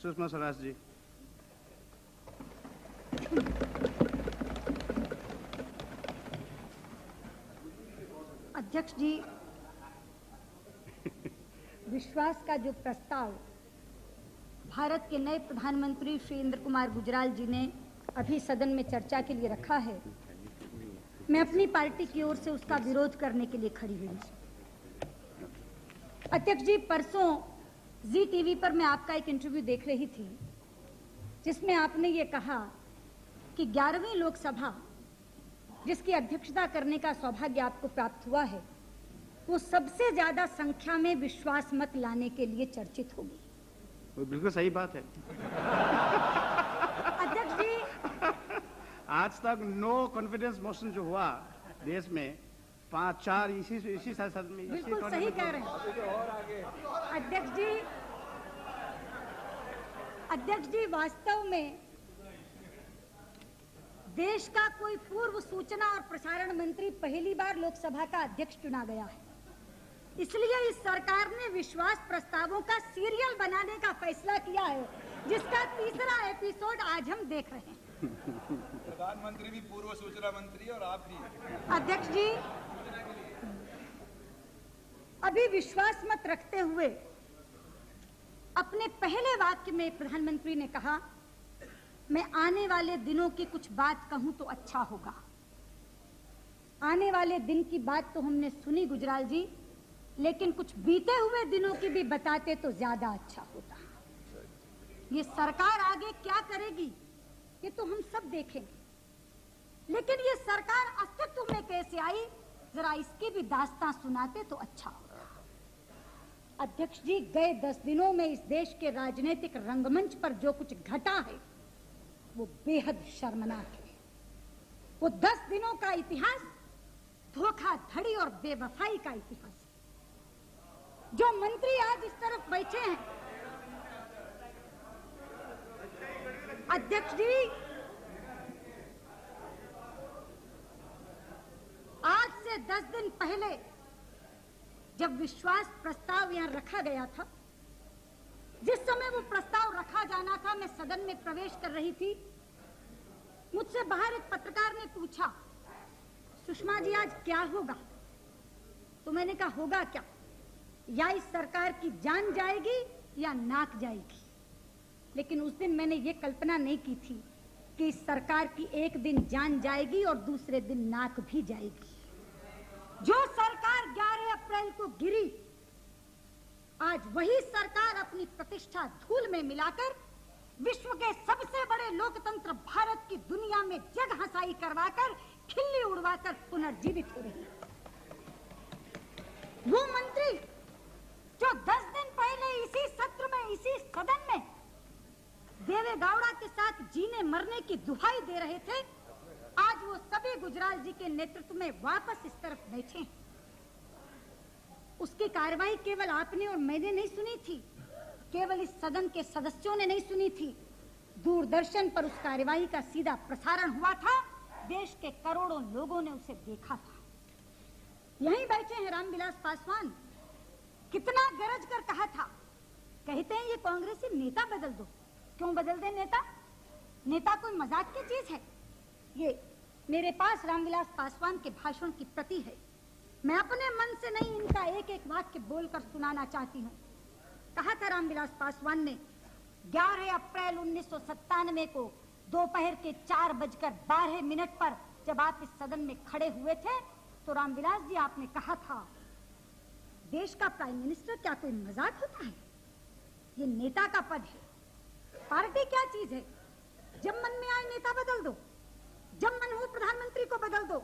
सुषमा स्वराज जी। अध्यक्ष जी, विश्वास का जो प्रस्ताव भारत के नए प्रधानमंत्री श्री इंद्र कुमार गुजराल जी ने अभी सदन में चर्चा के लिए रखा है, मैं अपनी पार्टी की ओर से उसका विरोध करने के लिए खड़ी हुई हूँ। अध्यक्ष जी, परसों जी टीवी पर मैं आपका एक इंटरव्यू देख रही थी जिसमें आपने ये कहा कि 11वीं लोकसभा जिसकी अध्यक्षता करने का सौभाग्य आपको प्राप्त हुआ है वो सबसे ज्यादा संख्या में विश्वास मत लाने के लिए चर्चित होगी। वो बिल्कुल सही बात है। अध्यक्ष जी, आज तक नो कॉन्फिडेंस मोशन जो हुआ देश में 5-4 इसी संसद में बिल्कुल सही कह रहे हैं अध्यक्ष जी, वास्तव में देश का कोई पूर्व सूचना और प्रसारण मंत्री पहली बार लोकसभा का अध्यक्ष चुना गया है, इसलिए इस सरकार ने विश्वास प्रस्तावों का सीरियल बनाने का फैसला किया है जिसका तीसरा एपिसोड आज हम देख रहे हैं। प्रधानमंत्री भी पूर्व सूचना मंत्री और आप भी। अध्यक्ष जी, अभी विश्वास मत रखते हुए अपने पहले वाक्य में प्रधानमंत्री ने कहा, मैं आने वाले दिनों की कुछ बात कहूं तो अच्छा होगा। आने वाले दिन की बात तो हमने सुनी गुजराल जी, लेकिन कुछ बीते हुए दिनों की भी बताते तो ज्यादा अच्छा होता। ये सरकार आगे क्या करेगी ये तो हम सब देखेंगे, लेकिन ये सरकार अस्तित्व में कैसे आई जरा इसकी भी दास्तां सुनाते तो अच्छा होगा। अध्यक्ष जी, गए 10 दिनों में इस देश के राजनीतिक रंगमंच पर जो कुछ घटा है वो बेहद शर्मनाक है। वो 10 दिनों का इतिहास धोखाधड़ी और बेवफाई का इतिहास है। जो मंत्री आज इस तरफ बैठे हैं, अध्यक्ष जी, आज से 10 दिन पहले जब विश्वास प्रस्ताव यहां रखा गया था, जिस समय वो प्रस्ताव रखा जाना था, मैं सदन में प्रवेश कर रही थी, मुझसे बाहर एक पत्रकार ने पूछा, सुषमा जी आज क्या होगा? तो मैंने कहा होगा क्या, या इस सरकार की जान जाएगी या नाक जाएगी। लेकिन उस दिन मैंने ये कल्पना नहीं की थी कि इस सरकार की एक दिन जान जाएगी और दूसरे दिन नाक भी जाएगी। जो सरकार 11 अप्रैल को गिरी, आज वही सरकार अपनी प्रतिष्ठा धूल में मिलाकर विश्व के सबसे बड़े लोकतंत्र भारत की दुनिया में जग हंसाई करवाकर, खिल्ली उड़वाकर पुनर्जीवित हो रही है। वो मंत्री जो 10 दिन पहले इसी सत्र में, इसी सदन में देवे गौड़ा के साथ जीने मरने की दुहाई दे रहे थे, आज वो सभी गुजराल जी के नेतृत्व में वापस इस तरफ बैठे हैं। उसकी कार्रवाई केवल आपने और मैंने नहीं सुनी थी, केवल इस सदन के सदस्यों ने नहीं सुनी थी, दूरदर्शन पर उस कार्रवाई का सीधा प्रसारण हुआ था, देश के करोड़ों लोगों ने उसे देखा था। यहीं बैठे हैं रामविलास पासवान, कितना गरज कर कहा था, कहते हैं ये कांग्रेसी नेता बदल दो। क्यों बदल दे नेता? नेता कोई मजाक की चीज है? ये मेरे पास रामविलास पासवान के भाषण की प्रति है, मैं अपने मन से नहीं इनका एक एक वाक्य बोलकर सुनाना चाहती हूँ। कहा था रामविलास पासवान ने 11 अप्रैल 1997 को दोपहर के 4:12 पर जब आप इस सदन में खड़े हुए थे, तो रामविलास जी आपने कहा था, देश का प्राइम मिनिस्टर क्या कोई मजाक होता है? ये नेता का पद है। पार्टी क्या चीज है? जब मन में आए नेता बदल दो, जब मन हो प्रधानमंत्री को बदल दो।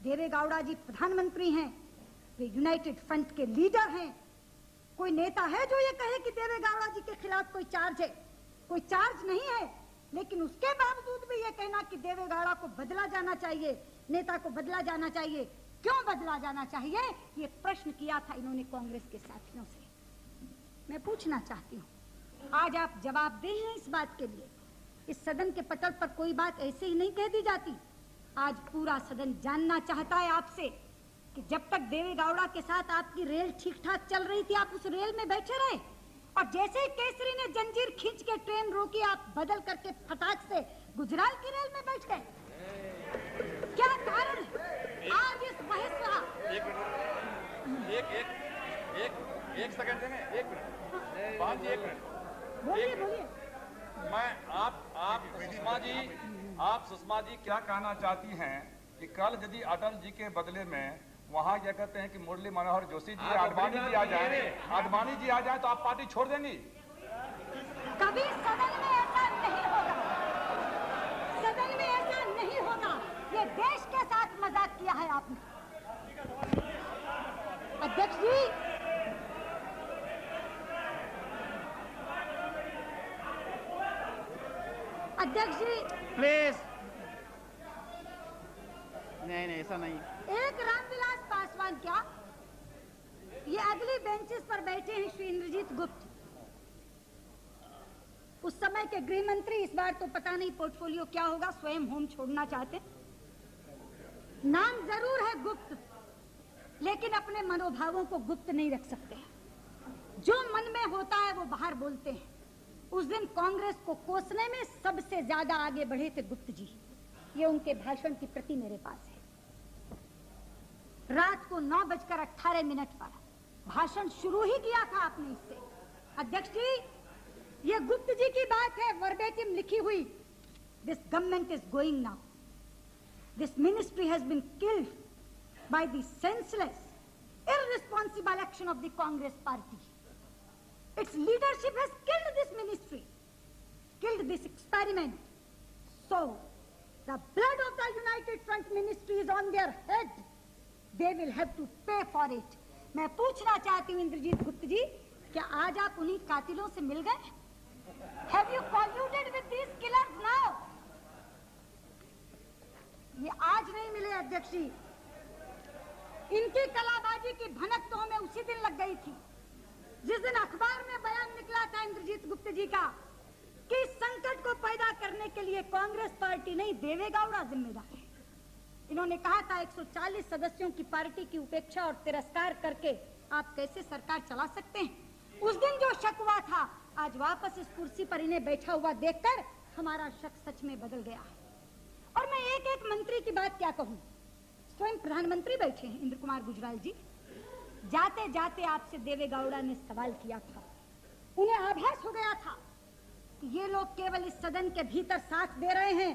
देवे गौड़ा जी प्रधानमंत्री हैं, वे यूनाइटेड फ्रंट के लीडर हैं। कोई नेता है जो ये कहे कि देवे गौड़ा जी के खिलाफ कोई चार्ज है? कोई चार्ज नहीं है, लेकिन उसके बावजूद भी ये कहना कि देवे गौड़ा को बदला जाना चाहिए, नेता को बदला जाना चाहिए। क्यों बदला जाना चाहिए? ये प्रश्न किया था इन्होंने कांग्रेस के साथियों से। मैं पूछना चाहती हूँ, आज आप जवाबदेह हैं इस बात के लिए? इस सदन के पटल पर कोई बात ऐसे ही नहीं कह दी जाती। आज पूरा सदन जानना चाहता है आपसे कि जब तक देवे गौड़ा के साथ आपकी रेल ठीक ठाक चल रही थी, आप उस रेल में बैठे रहे, और जैसे ही केसरी ने जंजीर खींच के ट्रेन रोकी, आप बदल करके फटाक से गुजराल की रेल में बैठ गए। क्या कारण है? आज इस बहस का एक सेकंड देंगे, एक मिनट बात जी, एक मिनट बोलिए बोलिए। मैं आप सुषमा जी क्या कहना चाहती हैं कि कल यदि अटल जी के बदले में वहाँ क्या कहते हैं कि मुरली मनोहर जोशी जी, आडवाणी जी आ जाए तो आप पार्टी छोड़ देंगी? कभी सदन में ऐसा नहीं होगा, सदन में ऐसा नहीं होगा। ये देश के साथ मजाक किया है आपने। अध्यक्ष जी, अध्यक्ष जी प्लीज। नहीं ऐसा नहीं। एक रामविलास पासवान क्या, ये अगली बेंचेस पर बैठे हैं श्री इंद्रजीत गुप्त। उस समय के गृह मंत्री, इस बार तो पता नहीं पोर्टफोलियो क्या होगा, स्वयं होम छोड़ना चाहते। नाम जरूर है गुप्त, लेकिन अपने मनोभावों को गुप्त नहीं रख सकते। जो मन में होता है वो बाहर बोलते हैं। उस दिन कांग्रेस को कोसने में सबसे ज्यादा आगे बढ़े थे गुप्त जी। ये उनके भाषण की प्रति मेरे पास है। रात को 9:18 पर भाषण शुरू ही किया था आपने इससे। अध्यक्ष जी, ये गुप्त जी की बात है, वर्बेटिम लिखी हुई। This government is going now, this ministry has been killed by the senseless irresponsible action of the Congress party. Its leadership has killed this ministry, killed this experiment. So the blood of the United Front ministry is on their head. They will have to pay for it. मैं पूछना चाहती हूँ इंद्रजीत गुप्त जी, क्या आज आप उन्हीं कातिलों से मिल गए? Have you colluded with these killers now? ये आज नहीं मिले अध्यक्ष जी। इनकी कलाबाजी की भनक तो हमें उसी दिन लग गई थी जिस दिन अखबार में बयान निकला था इंद्रजीत गुप्त जी का कि इस संकट को पैदा करने के लिए कांग्रेस पार्टी नहीं, देवेगौड़ा जिम्मेदार है। इन्होंने कहा था 140 सदस्यों की पार्टी की उपेक्षा और तिरस्कार करके आप कैसे सरकार चला सकते हैं। उस दिन जो शक हुआ था, आज वापस इस कुर्सी पर इन्हें बैठा हुआ देखकर हमारा शक सच में बदल गया है। और मैं एक एक मंत्री की बात क्या कहूं, स्वयं प्रधानमंत्री बैठे हैं इंद्र कुमार गुजराल जी। जाते जाते आपसे देवेगौड़ा ने सवाल किया था, उन्हें आभास हो गया था कि ये लोग केवल इस सदन के भीतर साथ दे रहे हैं,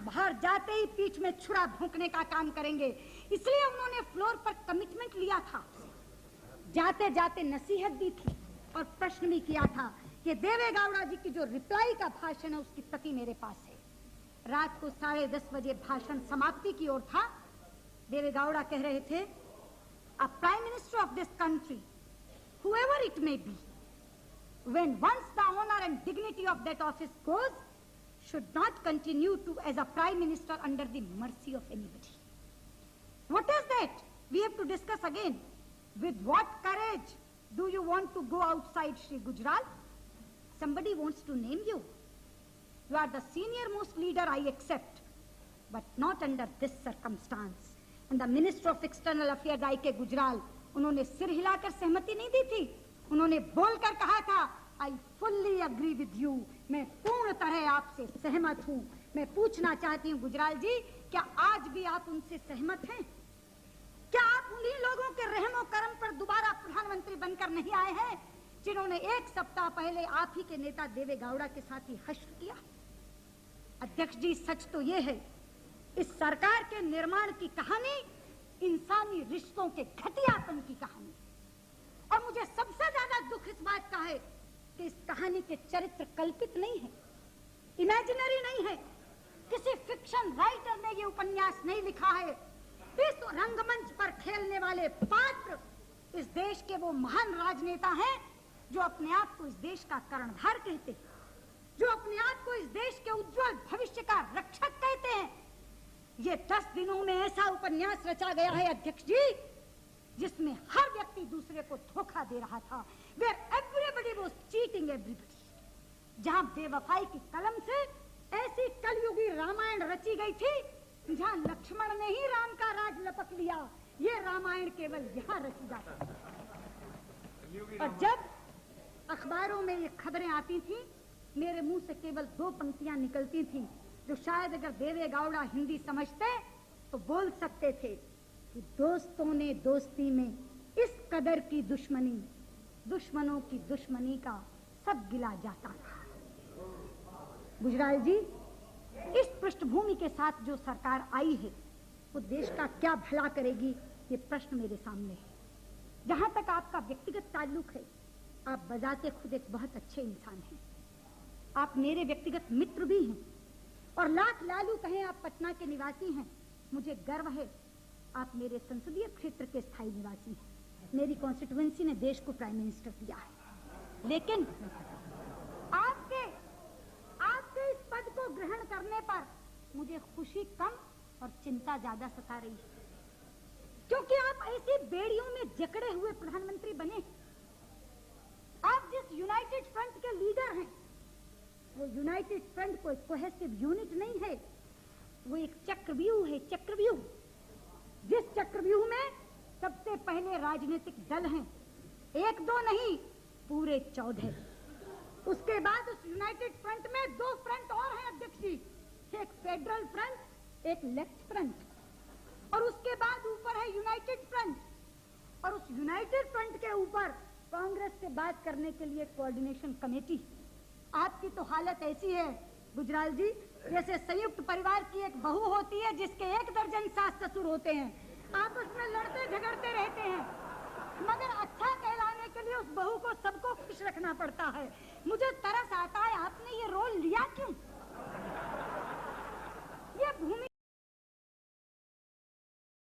बाहर जाते ही पीठ में छुरा भोंकने का काम करेंगे। इसलिए उन्होंने फ्लोर पर कमिटमेंट लिया था, जाते जाते नसीहत दी थी और प्रश्न भी किया था कि देवेगौड़ा जी की जो रिप्लाई का भाषण है उसकी प्रति मेरे पास है। रात को 10:30 बजे भाषण समाप्ति की ओर था। देवेगौड़ा कह रहे थे, a prime minister of this country, whoever it may be, when once the honor and dignity of that office goes, should not continue to as a prime minister under the mercy of anybody. What is that? We have to discuss again. With what courage do you want to go outside, Shri Gujral? Somebody wants to name you. You are the senior most leader, I accept, but not under this circumstance. And the Minister of External Affairs I.K. Gujral, उन्होंने सिर हिलाकर सहमति नहीं दी थी, उन्होंने बोलकर कहा था, I fully agree with you, मैं पूर्ण तरह आपसे सहमत हूँ। मैं पूछना चाहती हूँ गुजराल जी, क्या आज भी आप उनसे सहमत हैं? क्या आप उन्हीं लोगों के रहमो करम पर दोबारा प्रधानमंत्री बनकर नहीं आए हैं जिन्होंने 1 सप्ताह पहले आप ही के नेता देवेगौड़ा के साथ ही हश्र किया? अध्यक्ष जी, सच तो ये है, इस सरकार के निर्माण की कहानी इंसानी रिश्तों के घटियापन की कहानी। और मुझे सबसे ज्यादा दुख इस बात का है कि इस कहानी के चरित्र कल्पित नहीं है, इमेजिनरी नहीं है। किसी फिक्शन राइटर ने ये उपन्यास नहीं लिखा है। इस रंगमंच पर खेलने वाले पात्र इस देश के वो महान राजनेता हैं जो अपने आप को इस देश का कर्णधार कहते हैं, जो अपने आप को इस देश के उज्जवल भविष्य का रक्षक कहते हैं। ये 10 दिनों में ऐसा उपन्यास रचा गया है अध्यक्ष जी, जिसमें हर व्यक्ति दूसरे को धोखा दे रहा था। Where everybody was cheating everybody. जहां बेवफाई की कलम से ऐसी कलयुगी रामायण रची गई थी, जहां लक्ष्मण ने ही राम का राज लपक लिया। ये रामायण केवल यहाँ रची जाती है। और अखबारों में ये खबरें आती थी, मेरे मुंह से केवल 2 पंक्तियां निकलती थीं, जो शायद अगर देवे गौड़ा हिंदी समझते तो बोल सकते थे कि दोस्तों ने दोस्ती में इस कदर की दुश्मनी, दुश्मनों की दुश्मनी का सब गिला जाता था। गुजराल जी, इस पृष्ठभूमि के साथ जो सरकार आई है वो देश का क्या भला करेगी, ये प्रश्न मेरे सामने है। जहां तक आपका व्यक्तिगत ताल्लुक है, आप बजाते खुद एक बहुत अच्छे इंसान हैं, आप मेरे व्यक्तिगत मित्र भी हैं, और लाख लालू कहें आप पटना के निवासी हैं, मुझे गर्व है आप मेरे संसदीय क्षेत्र के स्थायी निवासी हैं। मेरी कॉन्स्टिट्यूएंसी ने देश को प्राइम मिनिस्टर दिया है, लेकिन आपके इस पद को ग्रहण करने पर मुझे खुशी कम और चिंता ज्यादा सता रही है, क्योंकि आप ऐसी बेड़ियों में जकड़े हुए प्रधानमंत्री बने। आप जिस यूनाइटेड फ्रंट के लीडर हैं, वो यूनाइटेड फ्रंट कोई कोहेसिव यूनिट नहीं है, वो एक चक्रव्यूह है, चक्रव्यूह, जिस चक्रव्यूह में सबसे पहले राजनीतिक दल हैं, 1-2 नहीं, पूरे 14। उसके बाद उस यूनाइटेड फ्रंट में 2 फ्रंट और हैं अध्यक्ष जी, एक फेडरल फ्रंट, एक लेफ्ट फ्रंट, और उसके बाद ऊपर है यूनाइटेड फ्रंट, और उस यूनाइटेड फ्रंट के ऊपर कांग्रेस से बात करने के लिए कोऑर्डिनेशन कमेटी। आपकी तो हालत ऐसी है गुजराल जी, जैसे संयुक्त परिवार की एक बहू होती है जिसके 1 दर्जन सास ससुर होते हैं, आपस में लड़ते झगड़ते रहते हैं, मगर अच्छा कहलाने के लिए उस बहू को सबको खुश रखना पड़ता है। मुझे तरस आता है, आपने ये रोल लिया क्यों?